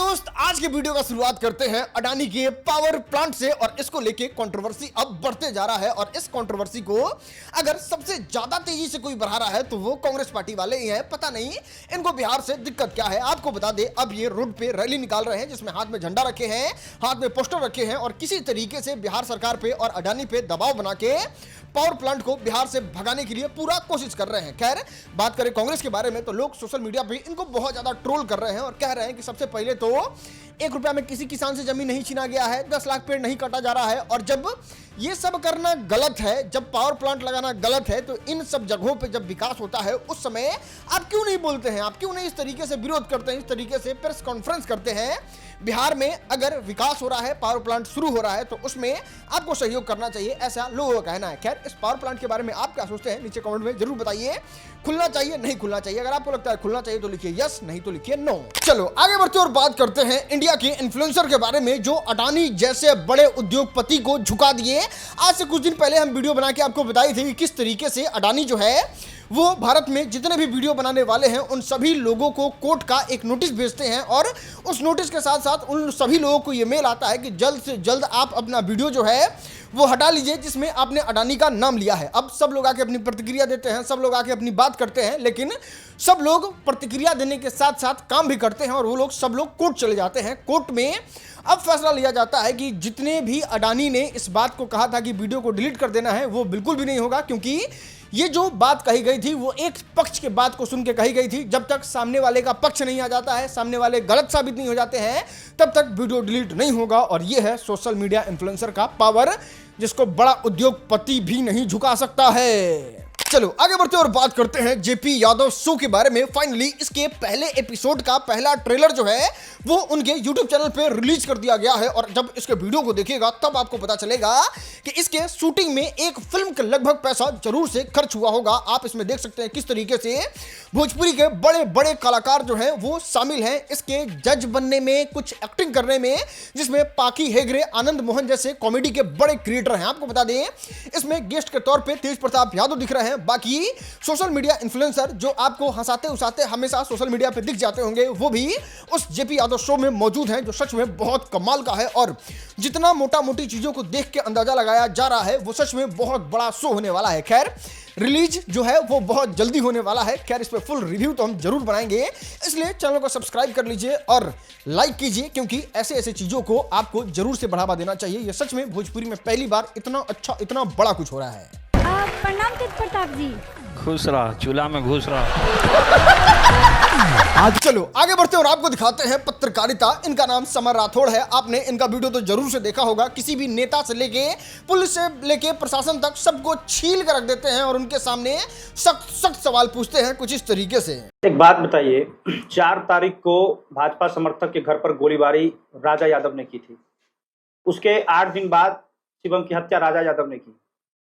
दोस्त, आज के वीडियो का शुरुआत करते हैं अडानी के पावर प्लांट से और इसको लेके कंट्रोवर्सी अब बढ़ते जा रहा है। और इस कंट्रोवर्सी को अगर सबसे ज्यादा तेजी से कोई बढ़ा रहा है तो वो कांग्रेस पार्टी वाले ही हैं। पता नहीं इनको बिहार से दिक्कत क्या है। आपको बता दें, अब ये रोड पे रैली निकाल रहे हैं जिसमें हाथ में झंडा रखे हैं, हाथ में पोस्टर रखे हैं और किसी तरीके से बिहार सरकार पे और अडानी पे दबाव बना के पावर प्लांट को बिहार से भगाने के लिए पूरा कोशिश कर रहे हैं। खैर, बात करें कांग्रेस के बारे में तो लोग सोशल मीडिया पे इनको बहुत ज्यादा ट्रोल कर रहे हैं और कह रहे हैं कि सबसे पहले तो 1 रुपया में किसी किसान से जमीन नहीं छीना गया है, 10 लाख पेड़ नहीं काटा जा रहा है। और जब ये सब करना गलत है, जब पावर प्लांट लगाना गलत है, तो इन सब जगहों पे जब विकास होता है उस समय आप क्यों नहीं बोलते हैं, आप क्यों नहीं इस तरीके से विरोध करते हैं, इस तरीके से प्रेस कॉन्फ्रेंस करते हैं। बिहार में अगर विकास हो रहा है, पावर प्लांट शुरू हो रहा है, तो उसमें आपको सहयोग करना चाहिए, ऐसा लोगों का कहना है। खैर, इस पावर प्लांट के बारे में आप क्या सोचते हैं नीचे कमेंट में जरूर बताइए। खुलना चाहिए, नहीं खुलना चाहिए? अगर आपको लगता है खुलना चाहिए तो लिखिए यस, नहीं तो लिखिए नो। चलो आगे बढ़ते और बात करते हैं इंडिया के इन्फ्लुएंसर के बारे में जो अडानी जैसे बड़े उद्योगपति को झुका दिए। आज से कुछ दिन पहले हम वीडियो बना के आपको बताई थी कि किस तरीके से अडानी जो है वो भारत में जितने भी वीडियो बनाने वाले हैं उन सभी लोगों को कोर्ट का एक नोटिस भेजते हैं और उस नोटिस के साथ साथ उन सभी लोगों को ये मेल आता है कि जल्द से जल्द आप अपना वीडियो जो है वो हटा लीजिए जिसमें आपने अडानी का नाम लिया है। अब सब लोग आके अपनी प्रतिक्रिया देते हैं, सब लोग आके अपनी बात करते हैं, लेकिन सब लोग प्रतिक्रिया देने के साथ साथ काम भी करते हैं और वो लोग सब लोग कोर्ट चले जाते हैं। कोर्ट में अब फैसला लिया जाता है कि जितने भी अडानी ने इस बात को कहा था कि वीडियो को डिलीट कर देना है वो बिल्कुल भी नहीं होगा, क्योंकि ये जो बात कही गई थी वो एक पक्ष के बात को सुन के कही गई थी। जब तक सामने वाले का पक्ष नहीं आ जाता है, सामने वाले गलत साबित नहीं हो जाते हैं, तब तक वीडियो डिलीट नहीं होगा। और ये है सोशल मीडिया इन्फ्लुएंसर का पावर, जिसको बड़ा उद्योगपति भी नहीं झुका सकता है। चलो आगे बढ़ते और बात करते हैं जेपी यादव शो के बारे में। फाइनली इसके पहले एपिसोड का पहला ट्रेलर जो है वो उनके YouTube चैनल पे रिलीज कर दिया गया है और जब इसके वीडियो को देखिएगा तब आपको पता चलेगा कि इसके शूटिंग में एक फिल्म का लगभग पैसा जरूर से खर्च हुआ होगा। आप इसमें देख सकते हैं किस तरीके से भोजपुरी के बड़े बड़े कलाकार जो हैं वो शामिल हैं इसके जज बनने में, कुछ एक्टिंग करने में, जिसमें पाकी हेगड़े, आनंद मोहन जैसे कॉमेडी के बड़े क्रिएटर हैं। आपको बता दें इसमें गेस्ट के तौर पे तेज प्रताप यादव दिख रहे हैं। बाकी सोशल मीडिया इन्फ्लुएंसर जो आपको हंसाते उसाते हमेशा सोशल मीडिया पे दिख जाते होंगे वो भी उस जेपी यादव शो में मौजूद हैं, जो सच में बहुत कमाल का है। और जितना मोटा मोटी चीजों को देख के अंदाजा लगाया जा रहा है वो सच में बहुत बड़ा शो होने वाला है। खैर, रिलीज जो है वो बहुत जल्दी होने वाला है। खैर, इस पे फुल रिव्यू तो हम जरूर बनाएंगे, इसलिए चैनल को सब्सक्राइब कर लीजिए और लाइक कीजिए, क्योंकि ऐसे ऐसे चीजों को आपको जरूर से बढ़ावा देना चाहिए। ये सच में भोजपुरी में पहली बार इतना अच्छा, इतना बड़ा कुछ हो रहा है। प्रणाम तेज प्रताप जी। खुश रहा, चूल्हा में घुस रहा। आज चलो आगे बढ़ते और आपको दिखाते हैं पत्रकारिता। इनका नाम समर राठौड़ है। आपने इनका वीडियो तो जरूर से देखा होगा। किसी भी नेता से लेके पुलिस से लेके प्रशासन तक सबको छील कर रख देते हैं और उनके सामने सख्त सख्त सवाल पूछते हैं कुछ इस तरीके से। एक बात बताइए, 4 तारीख को भाजपा समर्थक के घर पर गोलीबारी राजा यादव ने की थी। उसके 8 दिन बाद शिवम की हत्या राजा यादव ने की।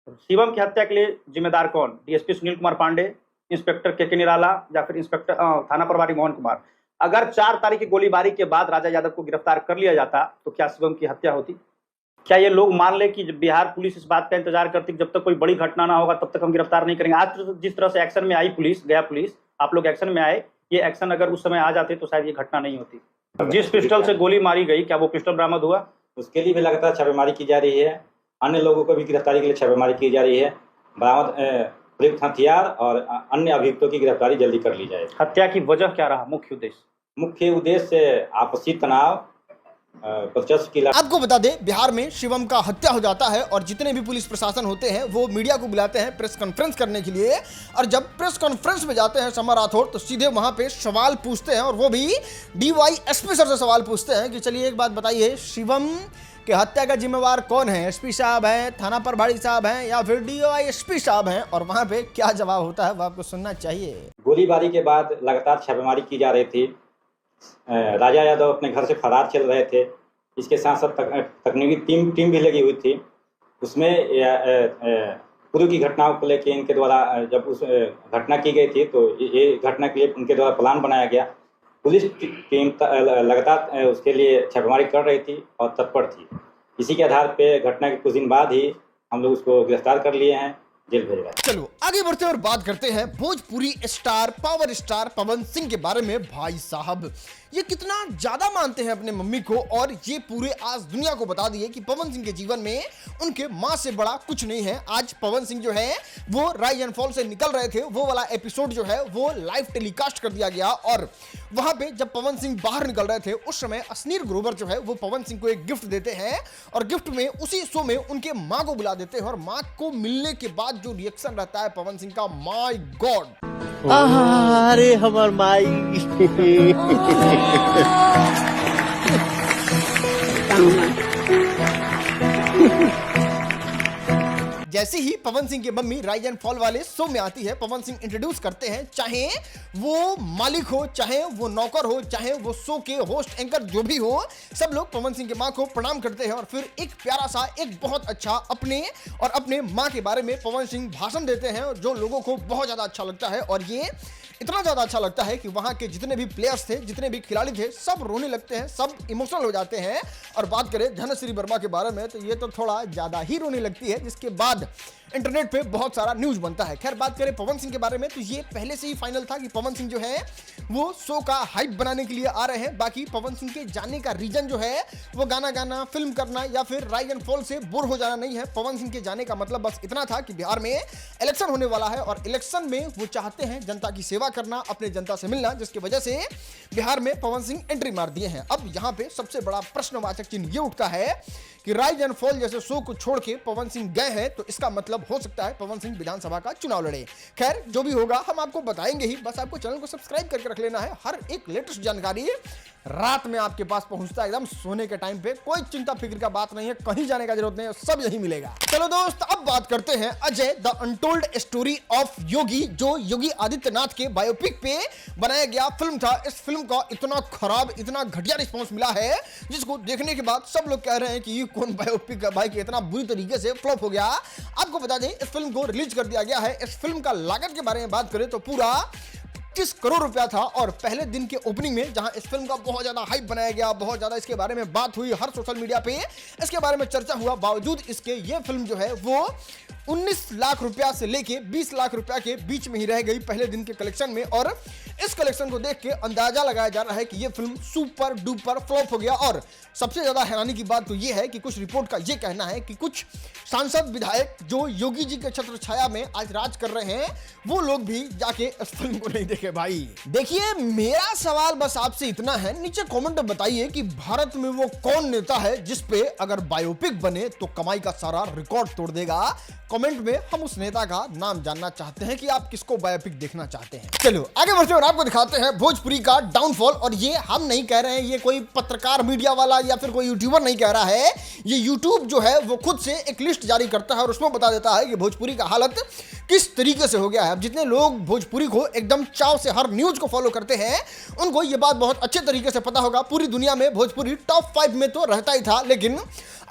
शिवम की हत्या के लिए जिम्मेदार कौन? डीएसपी सुनील कुमार पांडे, इंस्पेक्टर के निराला या फिर इंस्पेक्टर थाना प्रभारी मोहन कुमार। अगर 4 तारीख की गोलीबारी के बाद राजा यादव को गिरफ्तार कर लिया जाता तो क्या शिवम की हत्या होती? क्या ये लोग मान ले कि बिहार पुलिस इस बात का इंतजार करती जब तक कोई बड़ी घटना ना होगा तब तक हम गिरफ्तार नहीं करेंगे? आज तो जिस तरह से एक्शन में आई पुलिस, गया पुलिस, आप लोग एक्शन में आए, ये एक्शन अगर उस समय आ जाते तो शायद ये घटना नहीं होती। जिस पिस्टल से गोली मारी गई, क्या वो पिस्टल बरामद हुआ? उसके लिए भी लगातार छापेमारी की जा रही है। अन्य लोगों को भी गिरफ्तारी के लिए छापेमारी की जा रही है। बरामद प्रयुक्त हथियार और अन्य अभियुक्तों की गिरफ्तारी जल्दी कर ली जाए। हत्या की वजह क्या रहा? मुख्य उद्देश्य आपसी तनाव, वर्चस्व की। आपको बता दें, बिहार में शिवम का हत्या हो जाता है और जितने भी पुलिस प्रशासन होते हैं वो मीडिया को बुलाते हैं प्रेस कॉन्फ्रेंस करने के लिए। और जब प्रेस कॉन्फ्रेंस में जाते हैं समर राठौड़ तो सीधे वहां पे सवाल पूछते हैं और वो भी डीवाईएसपी सर से सवाल पूछते हैं कि चलिए एक बात बताइए, शिवम कि हत्या का जिम्मेवार कौन है? एसपी साहब हैं, थाना प्रभारी साहब हैं या फिर डीवाईएसपी साहब हैं? और वहां पे क्या जवाब होता है वो आपको सुनना चाहिए। गोलीबारी के बाद लगातार छापेमारी की जा रही थी। राजा यादव अपने घर से फरार चल रहे थे। इसके साथ साथ तकनीकी टीम भी लगी हुई थी। उसमें पूर्व की घटनाओं को लेकर इनके द्वारा जब उस घटना की गई थी तो ये घटना के लिए उनके द्वारा प्लान बनाया गया। पुलिस टीम लगातार उसके लिए छापेमारी कर रही थी और तत्पर थी। इसी के आधार पे घटना के कुछ दिन बाद ही हम लोग उसको गिरफ्तार कर लिए हैं जेल भेज रहा है। चलो आगे बढ़ते हैं और बात करते हैं Bhojpuri star power star Pawan Singh के बारे में। भाई साहब ये कितना ज्यादा मानते हैं अपने मम्मी को, और ये पूरे आज दुनिया को बता दिए कि पवन सिंह के जीवन में उनके माँ से बड़ा कुछ नहीं है। आज पवन सिंह जो है वो राइज एंड फॉल से निकल रहे थे, वो वाला एपिसोड जो है वो लाइव टेलीकास्ट कर दिया गया, और वहां पे जब पवन सिंह बाहर निकल रहे थे उस समय असनीर ग्रोवर जो है वो पवन सिंह को एक गिफ्ट देते हैं, और गिफ्ट में उसी शो में उनके माँ को बुला देते हैं, और माँ को मिलने के बाद जो रिएक्शन रहता है पवन सिंह का, माय गॉड। अरे हमर माई। जैसे ही पवन सिंह की मम्मी राइज एंड फॉल वाले शो में आती है, पवन सिंह इंट्रोड्यूस करते हैं, चाहे वो मालिक हो, चाहे वो नौकर हो, चाहे वो शो के होस्ट एंकर जो भी हो, सब लोग पवन सिंह के माँ को प्रणाम करते हैं, और फिर एक प्यारा सा एक बहुत अच्छा अपने और अपने माँ के बारे में पवन सिंह भाषण देते हैं, और जो लोगों को बहुत ज़्यादा अच्छा लगता है। और ये इतना ज़्यादा अच्छा लगता है कि वहाँ के जितने भी प्लेयर्स थे, जितने भी खिलाड़ी थे, सब रोने लगते हैं, सब इमोशनल हो जाते हैं। और बात करें धनश्री वर्मा के बारे में तो ये तो थोड़ा ज़्यादा ही रोने लगती है, जिसके बाद इंटरनेट पे बहुत सारा न्यूज़ बनता है। खैर बात करें पवन सिंह के बारे में तो ये पहले से ही फाइनल था कि पवन सिंह जो है वो शो का हाइप बनाने के लिए आ रहे हैं। बाकी पवन सिंह के जाने का रीजन जो है वो गाना गाना, फिल्म करना या फिर राइज एंड फॉल से बोर हो जाना नहीं है। पवन सिंह के जाने का मतलब बस इतना था कि बिहार में इलेक्शन होने वाला है, और इलेक्शन में वो चाहते हैं जनता की सेवा करना, अपने जनता से मिलना, जिसकी वजह से बिहार में पवन सिंह एंट्री मार दिए हैं। अब यहाँ पे सबसे बड़ा प्रश्नवाचक चिन्ह ये उठता है कि राइज एंड फॉल जैसे शो को छोड़ के पवन सिंह गए हैं, तो इसका मतलब हो सकता है पवन सिंह विधानसभा का चुनाव लड़े। खैर जो भी होगा हम आपको बताएंगे ही, बस आपको चैनल को सब्सक्राइब करके रख लेना है। हर एक लेटेस्ट जानकारी रात में आपके पास पहुंचता है, एकदम सोने के टाइम पे। कोई चिंता फिक्र का बात नहीं है, कहीं जाने का जरूरत नहीं है, सब यही मिलेगा। चलो दोस्त अब बात करते हैं Ajay the untold story of Yogi, जो योगी आदित्यनाथ के बायोपिक पे बनाया गया फिल्म था। इस फिल्म का इतना खराब, इतना घटिया रिस्पॉन्स मिला है, जिसको देखने के बाद सब लोग कह रहे हैं कि ये कौन बायोपिक है भाई, कि इतना बुरी तरीके से फ्लॉप हो गया। आपको बता दें इस फिल्म को रिलीज कर दिया गया है। इस फिल्म का लागत के बारे में बात करें तो पूरा 25 करोड़ रुपया था, और पहले दिन के ओपनिंग में जहां इस फिल्म का बहुत ज्यादा हाइप बनाया गया, बहुत ज्यादा इसके बारे में बात हुई, हर सोशल मीडिया पे इसके बारे में चर्चा हुआ, बावजूद इसके ये फिल्म जो है वो 19 लाख रुपया से लेके 20 लाख रुपया के बीच में ही रह गई पहले दिन के कलेक्शन में। और इस कलेक्शन को देख के अंदाजा लगाया जा रहा है कि ये फिल्म सुपर डुपर फ्लॉप हो गया। और सबसे ज्यादा हैरानी की बात तो ये है कि कुछ रिपोर्ट का ये कहना है कि कुछ सांसद विधायक जो योगी जी के छत्र छाया में आज राज कर रहे हैं, वो लोग भी जाके इस फिल्म को नहीं देखे। भाई देखिए, मेरा सवाल बस आपसे इतना है, नीचे कमेंट में बताइए कि भारत में वो कौन नेता है जिसपे अगर बायोपिक बने तो कमाई का सारा रिकॉर्ड तोड़ देगा। कमेंट में हम उस नेता का नाम जानना चाहते हैं कि आप किसको बायोपिक देखना चाहते हैं। चलो आगे बढ़ते हैं और आपको दिखाते हैं भोजपुरी का डाउनफॉल। और ये हम नहीं कह रहे हैं, ये कोई पत्रकार मीडिया वाला या फिर कोई यूट्यूबर नहीं कह रहा है, ये यूट्यूब जो है वो खुद से एक लिस्ट जारी करता है और उसमें बता देता है कि भोजपुरी का हालत किस तरीके से हो गया है। अब जितने लोग भोजपुरी को एकदम चाव से हर न्यूज को फॉलो करते हैं, उनको ये बात बहुत अच्छे तरीके से पता होगा, पूरी दुनिया में भोजपुरी टॉप 5 में तो रहता ही था, लेकिन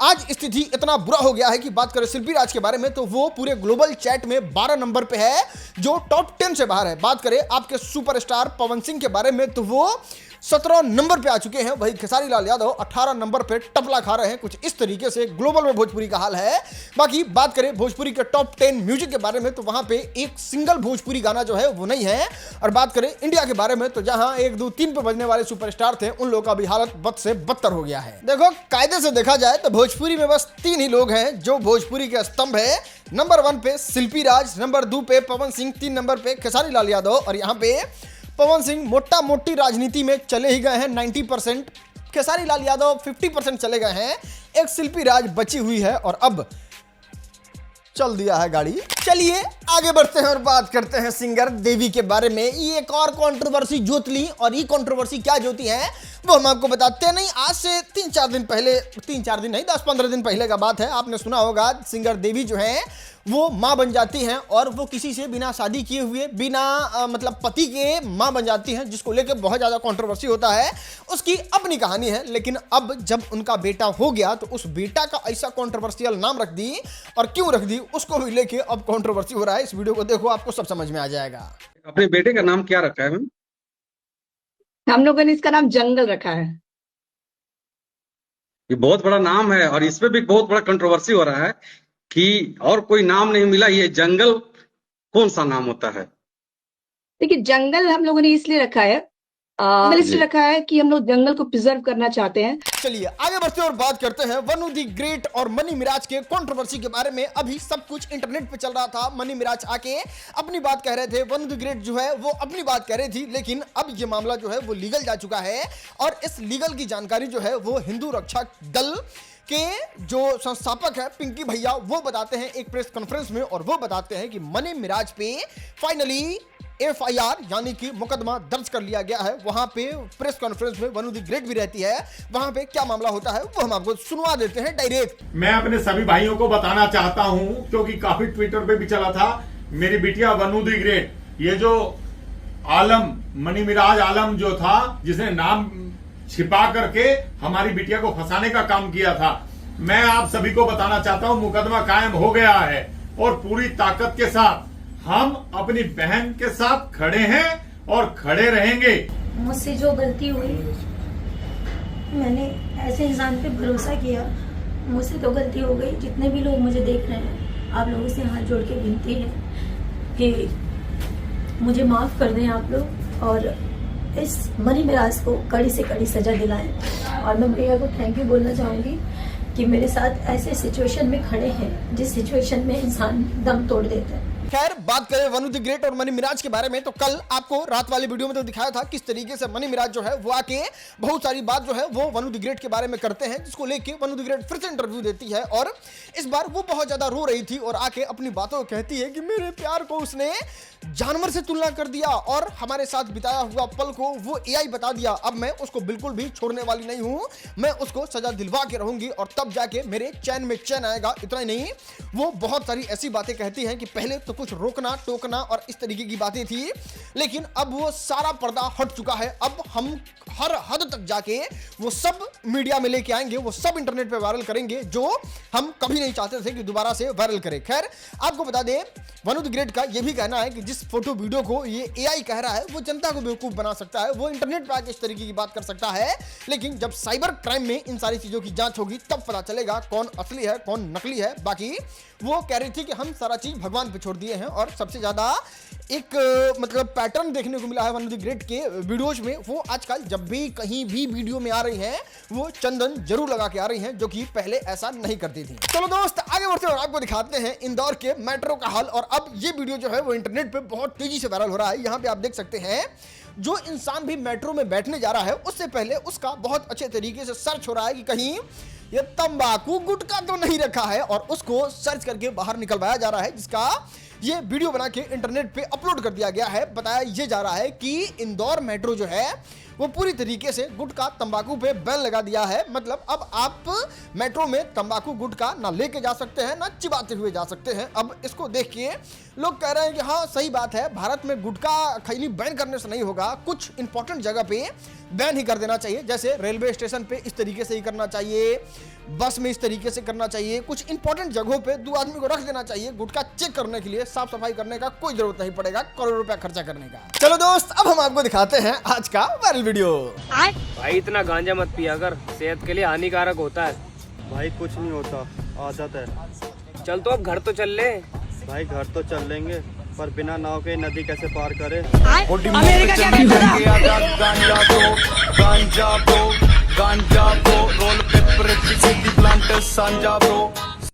आज स्थिति इतना बुरा हो गया है कि बात करें शिल्पी राज के बारे में तो वो पूरे ग्लोबल चैट में 12 नंबर पे है, जो टॉप 10 से बाहर है। बात करें आपके सुपरस्टार पवन सिंह के बारे में तो वो 17 नंबर पे आ चुके हैं। वही खेसारी लाल यादव 18 नंबर पे टपला खा रहे हैं। कुछ इस तरीके से ग्लोबल में भोजपुरी का हाल है। बाकी बात करें भोजपुरी के टॉप 10 म्यूजिक के बारे में तो वहां पे एक सिंगल भोजपुरी गाना जो है वो नहीं है। और बात करें इंडिया के बारे में तो जहां 1 2 3 पे बजने वाले सुपरस्टार थे, उन लोगों का भी हालत बद से बदतर हो गया है। देखो, कायदे से देखा जाए तो भोजपुरी में बस 3 ही लोग हैं जो भोजपुरी के स्तंभ है। नंबर 1 पे शिल्पी राज, नंबर 2 पे पवन सिंह, 3 नंबर पे खेसारी लाल यादव। और यहाँ पे पवन सिंह मोटा मोटी राजनीति में चले ही गए हैं 90%, खेसारी लाल यादव 50% चले गए हैं, एक शिल्पी राज बची हुई है और अब चल दिया है गाड़ी। चलिए आगे बढ़ते हैं और बात करते हैं सिंगर देवी के बारे में। ये एक और कंट्रोवर्सी जोत ली, और ये कंट्रोवर्सी क्या जोती है वो हम आपको बताते हैं। नहीं, आज से 3-4 दिन पहले, 3-4 दिन नहीं 10-15 दिन पहले का बात है, आपने सुना होगा सिंगर देवी जो है वो माँ बन जाती हैं और वो किसी से बिना शादी किए हुए, बिना मतलब पति के माँ बन जाती हैं, जिसको लेकर बहुत ज़्यादा कंट्रोवर्सी होता है। उसकी अपनी कहानी है, लेकिन अब जब उनका बेटा हो गया तो उस बेटा का ऐसा कंट्रोवर्शियल नाम रख दी, और क्यों रख दी उसको भी लेके अब कंट्रोवर्सी हो रहा है। इस वीडियो को देखो, आपको सब समझ में आ जाएगा। अपने बेटे का नाम क्या रखा है मैम? हम लोगों ने इसका नाम जंगल रखा है। ये बहुत बड़ा नाम है और इसमें भी बहुत बड़ा कंट्रोवर्सी हो रहा है कि और कोई नाम नहीं मिला, ये जंगल कौन सा नाम होता है? देखिए, जंगल हम लोगों ने इसलिए रखा है, इसलिए रखा है कि हम लोग जंगल को प्रिजर्व करना चाहते हैं। चलिए आगे बढ़ते हैं और बात करते हैं वनु द ग्रेट और मनी मिराज के कंट्रोवर्सी के बारे में। अभी सब कुछ इंटरनेट पे चल रहा था, मनी मिराज आके अपनी बात कह रहे थे, वनु द ग्रेट जो है वो अपनी बात कह रही थी, लेकिन अब ये मामला जो है वो लीगल जा चुका है और इस लीगल की जानकारी जो है वो हिंदू रक्षा दल के जो संस्थापक है पिंकी भैया वो बताते हैं एक प्रेस कॉन्फ्रेंस में, और वो बताते हैं कि मनी मिराज पे फाइनली FIR यानी कि मुकदमा दर्ज कर लिया गया है। वहां पे प्रेस कॉन्फ्रेंस में वनु द ग्रेट भी रहती है, वहां पे क्या मामला होता है वो हम आपको सुनवा देते हैं डायरेक्ट। मैं अपने सभी भाइयों को बताना चाहता हूं, क्योंकि काफी ट्विटर पे भी चला था, मेरी बिटिया वनु द ग्रेट, ये जो आलम मनी मिराज आलम जो था जिसने नाम छिपा करके हमारी बिटिया को फंसाने का काम किया था, मैं आप सभी को बताना चाहता हूं मुकदमा कायम हो गया है और पूरी ताकत के साथ हम अपनी बहन के साथ खड़े हैं और खड़े रहेंगे। मुझसे जो गलती हुई, मैंने ऐसे इंसान पे भरोसा किया, मुझसे तो गलती हो गई। जितने भी लोग मुझे देख रहे हैं, आप लोगों से हाथ जोड़ के विनती है कि मुझे माफ़ कर दें आप लोग और इस मनी मिराज को कड़ी से कड़ी सज़ा दिलाएं। और मैं भैया को थैंक यू बोलना चाहूँगी कि मेरे साथ ऐसे सिचुएशन में खड़े हैं जिस सिचुएशन में इंसान दम तोड़ देता है। खैर बात करें वनु द ग्रेट और मनी मिराज के बारे में, तो कल आपको रात वाली वीडियो में तो दिखाया था किस तरीके से मनी मिराज जो है वो आके बहुत सारी बात जो है वो वनु द ग्रेट के बारे में करते हैं, जिसको लेके वनु द ग्रेट फिर से इंटरव्यू देती है और इस बार वो बहुत ज्यादा रो रही थी और आके अपनी बातों को कहती है कि मेरे प्यार को उसने जानवर से तुलना कर दिया और हमारे साथ बिताया हुआ पल को वो AI बता दिया। अब मैं उसको बिल्कुल भी छोड़ने वाली नहीं हूं, मैं उसको सजा दिलवा के रहूंगी और तब जाके मेरे चैन में चैन आएगा। इतना ही नहीं, वो बहुत सारी ऐसी बातें कहती हैं कि पहले तो कुछ रोकना टोकना और इस तरीके की बातें थी, लेकिन अब वो सारा पर्दा हट चुका है। अब हम हर हद तक जाके वो सब मीडिया में लेके आएंगे, वो सब इंटरनेट पे वायरल करेंगे जो हम कभी नहीं चाहते थे कि दोबारा से वायरल करें। खैर आपको बता दें वनु द ग्रेट का ये भी कहना है कि जिस फोटो वीडियो को ये AI कह रहा है वो जनता को बेवकूफ बना सकता है, वो इंटरनेट पे आके इस तरीके की बात कर सकता है, लेकिन जब साइबर क्राइम में इन सारी चीजों की जांच होगी तब पता चलेगा कौन असली है कौन नकली है। बाकी वो कह रही थी कि हम सारा चीज भगवान पे छोड़ दिए हैं और सबसे ज्यादा एक मतलब पैटर्न देखने को मिला है वनु द ग्रेट के वीडियोज में, वो आजकल जब भी कहीं भी वीडियो में आ रही हैं वो चंदन जरूर लगा के आ रही हैं, जो कि पहले ऐसा नहीं करती थी। चलो दोस्त आगे बढ़ते हैं और आपको दिखाते हैं इंदौर के मेट्रो का हाल। और अब ये वीडियो जो है वो इंटरनेट पे बहुत तेजी से वायरल हो रहा है। यहाँ पे आप देख सकते हैं जो इंसान भी मेट्रो में बैठने जा रहा है उससे पहले उसका बहुत अच्छे तरीके से सर्च हो रहा है कि कहीं ये तंबाकू गुटखा तो नहीं रखा है, और उसको सर्च करके बाहर निकलवाया जा रहा है, जिसका ये वीडियो बना के इंटरनेट पे अपलोड कर दिया गया है। बताया ये जा रहा है कि इंदौर मेट्रो जो है वो पूरी तरीके से गुटखा तंबाकू पे बैन लगा दिया है। मतलब अब आप मेट्रो में तंबाकू गुटखा ना लेके जा सकते हैं ना चिबाते हुए जा सकते हैं। अब इसको देख के लोग कह रहे हैं कि हाँ सही बात है, भारत में गुटखा खैनी बैन करने से नहीं होगा, कुछ इंपॉर्टेंट जगह पे बैन ही कर देना चाहिए, जैसे रेलवे स्टेशन पे इस तरीके से ही करना चाहिए, बस में इस तरीके से करना चाहिए, कुछ इंपॉर्टेंट जगहों पे 2 आदमी को रख देना चाहिए। गुटखा चेक करने के लिए साफ सफाई करने का कोई जरूरत नहीं पड़ेगा करोड़ों रुपया खर्चा करने का। चलो दोस्त अब हम आपको दिखाते हैं आज का वायरल वीडियो। भाई इतना गांजा मत पिया कर, सेहत के लिए हानिकारक होता है। भाई कुछ नहीं होता, आदत है। चल तो अब घर तो चल ले। भाई घर तो चल लेंगे पर बिना नाव के नदी कैसे पार करें? गांजा ब्रो रोल पेपर प्लांट सांजा ब्रो